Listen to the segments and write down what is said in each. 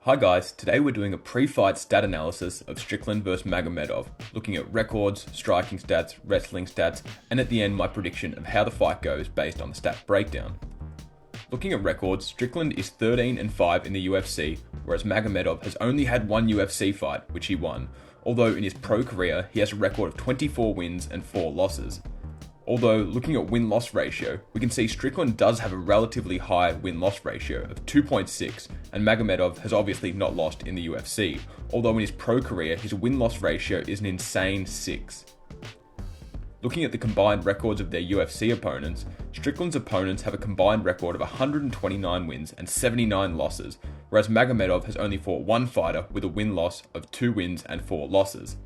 Hi guys, today we're doing a pre-fight stat analysis of Strickland vs Magomedov, looking at records, striking stats, wrestling stats, and at the end my prediction of how the fight goes based on the stat breakdown. Looking at records, Strickland is 13-5 in the UFC, whereas Magomedov has only had one UFC fight, which he won, although in his pro career he has a record of 24 wins and 4 losses. Although, looking at win-loss ratio, we can see Strickland does have a relatively high win-loss ratio of 2.6, and Magomedov has obviously not lost in the UFC, although in his pro career his win-loss ratio is an insane 6. Looking at the combined records of their UFC opponents, Strickland's opponents have a combined record of 129 wins and 79 losses, whereas Magomedov has only fought one fighter with a win-loss of 2 wins and 4 losses.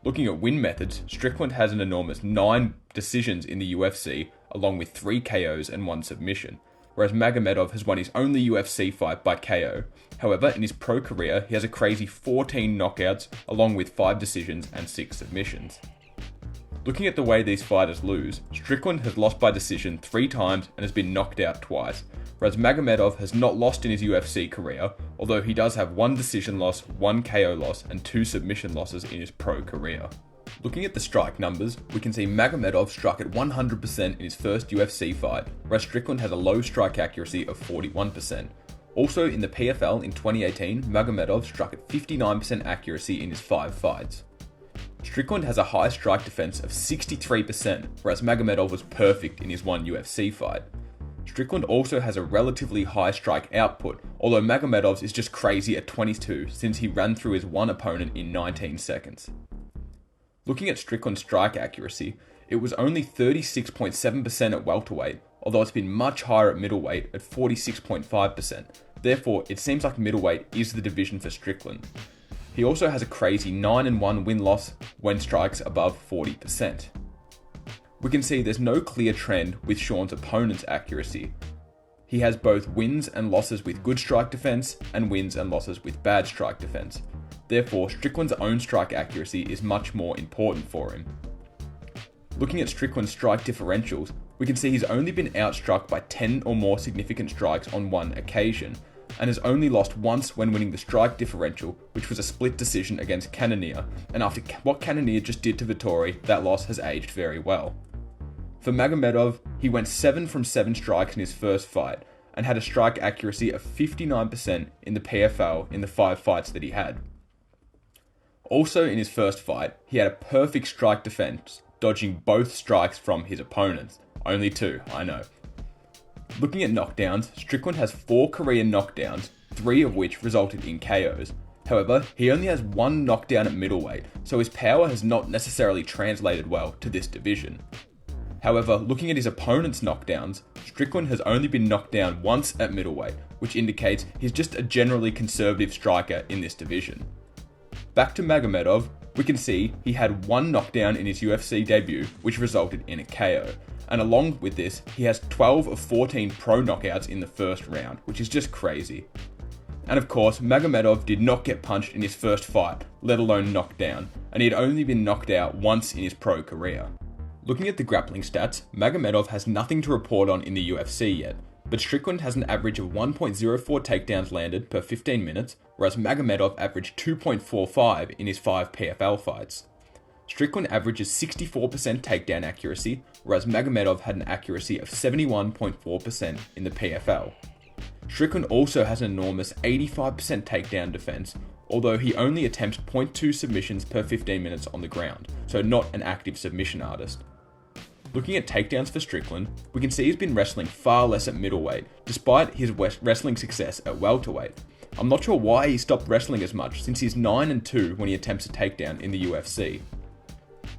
Looking at win methods, Strickland has an enormous 9 decisions in the UFC, along with 3 KOs and 1 submission, whereas Magomedov has won his only UFC fight by KO. However, in his pro career, he has a crazy 14 knockouts, along with 5 decisions and 6 submissions. Looking at the way these fighters lose, Strickland has lost by decision 3 times and has been knocked out twice, whereas Magomedov has not lost in his UFC career, although he does have 1 decision loss, 1 KO loss, and 2 submission losses in his pro career. Looking at the strike numbers, we can see Magomedov struck at 100% in his first UFC fight, whereas Strickland has a low strike accuracy of 41%. Also in the PFL in 2018, Magomedov struck at 59% accuracy in his 5 fights. Strickland has a high strike defense of 63%, whereas Magomedov was perfect in his 1 UFC fight. Strickland also has a relatively high strike output, although Magomedov's is just crazy at 22 since he ran through his one opponent in 19 seconds. Looking at Strickland's strike accuracy, it was only 36.7% at welterweight, although it's been much higher at middleweight at 46.5%. Therefore, it seems like middleweight is the division for Strickland. He also has a crazy 9-1 win-loss when strikes above 40%. We can see there's no clear trend with Sean's opponent's accuracy. He has both wins and losses with good strike defense and wins and losses with bad strike defense. Therefore, Strickland's own strike accuracy is much more important for him. Looking at Strickland's strike differentials, we can see he's only been outstruck by 10 or more significant strikes on 1 occasion, and has only lost once when winning the strike differential, which was a split decision against Cannonier, and after what Cannonier just did to Vettori, that loss has aged very well. For Magomedov, he went 7 from 7 strikes in his first fight, and had a strike accuracy of 59% in the PFL in the 5 fights that he had. Also in his first fight, he had a perfect strike defense, dodging both strikes from his opponents. Only 2, I know. Looking at knockdowns, Strickland has 4 career knockdowns, 3 of which resulted in KOs. However, he only has 1 knockdown at middleweight, so his power has not necessarily translated well to this division. However, looking at his opponent's knockdowns, Strickland has only been knocked down once at middleweight, which indicates he's just a generally conservative striker in this division. Back to Magomedov, we can see he had 1 knockdown in his UFC debut, which resulted in a KO. And along with this, he has 12 of 14 pro knockouts in the first round, which is just crazy. And of course, Magomedov did not get punched in his first fight, let alone knocked down, and he had only been knocked out once in his pro career. Looking at the grappling stats, Magomedov has nothing to report on in the UFC yet, but Strickland has an average of 1.04 takedowns landed per 15 minutes, whereas Magomedov averaged 2.45 in his 5 PFL fights. Strickland averages 64% takedown accuracy, whereas Magomedov had an accuracy of 71.4% in the PFL. Strickland also has an enormous 85% takedown defense, although he only attempts 0.2 submissions per 15 minutes on the ground, so not an active submission artist. Looking at takedowns for Strickland, we can see he's been wrestling far less at middleweight, despite his wrestling success at welterweight. I'm not sure why he stopped wrestling as much, since he's 9-2 when he attempts a takedown in the UFC.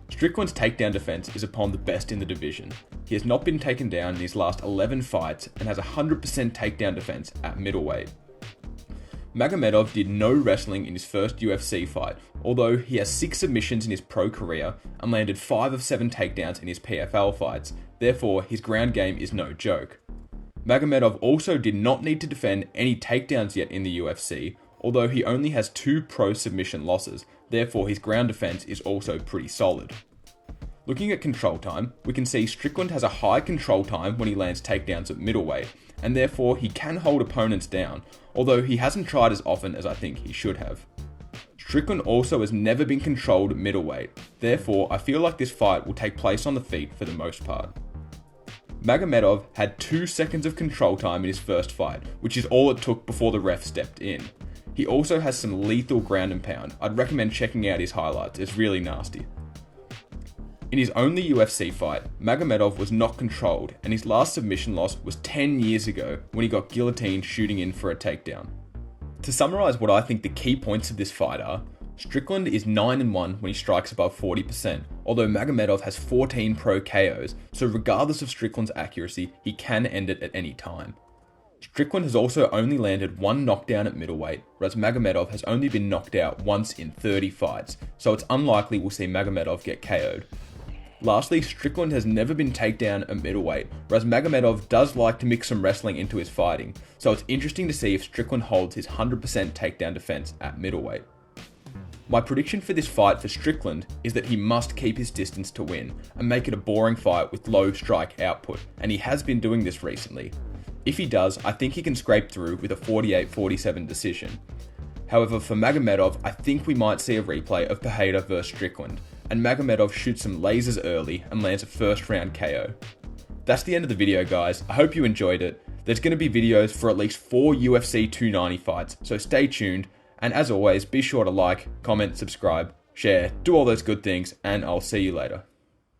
Strickland's takedown defense is upon the best in the division. He has not been taken down in his last 11 fights and has 100% takedown defense at middleweight. Magomedov did no wrestling in his first UFC fight, although he has 6 submissions in his pro career and landed 5 of 7 takedowns in his PFL fights, therefore his ground game is no joke. Magomedov also did not need to defend any takedowns yet in the UFC, although he only has 2 pro submission losses, therefore his ground defense is also pretty solid. Looking at control time, we can see Strickland has a high control time when he lands takedowns at middleweight, and therefore he can hold opponents down, although he hasn't tried as often as I think he should have. Strickland also has never been controlled at middleweight, therefore I feel like this fight will take place on the feet for the most part. Magomedov had 2 seconds of control time in his first fight, which is all it took before the ref stepped in. He also has some lethal ground and pound. I'd recommend checking out his highlights, it's really nasty. In his only UFC fight, Magomedov was not controlled, and his last submission loss was 10 years ago when he got guillotined shooting in for a takedown. To summarise what I think the key points of this fight are, Strickland is 9-1 when he strikes above 40%, although Magomedov has 14 pro KOs, so regardless of Strickland's accuracy, he can end it at any time. Strickland has also only landed 1 knockdown at middleweight, whereas Magomedov has only been knocked out once in 30 fights, so it's unlikely we'll see Magomedov get KO'd. Lastly, Strickland has never been takedown at middleweight, whereas Magomedov does like to mix some wrestling into his fighting, so it's interesting to see if Strickland holds his 100% takedown defense at middleweight. My prediction for this fight for Strickland is that he must keep his distance to win and make it a boring fight with low strike output, and he has been doing this recently. If he does, I think he can scrape through with a 48-47 decision. However, for Magomedov, I think we might see a replay of Pereira vs Strickland, and Magomedov shoots some lasers early and lands a first round KO. That's the end of the video, guys. I hope you enjoyed it. There's going to be videos for at least 4 UFC 290 fights, so stay tuned. And as always, be sure to like, comment, subscribe, share, do all those good things, and I'll see you later.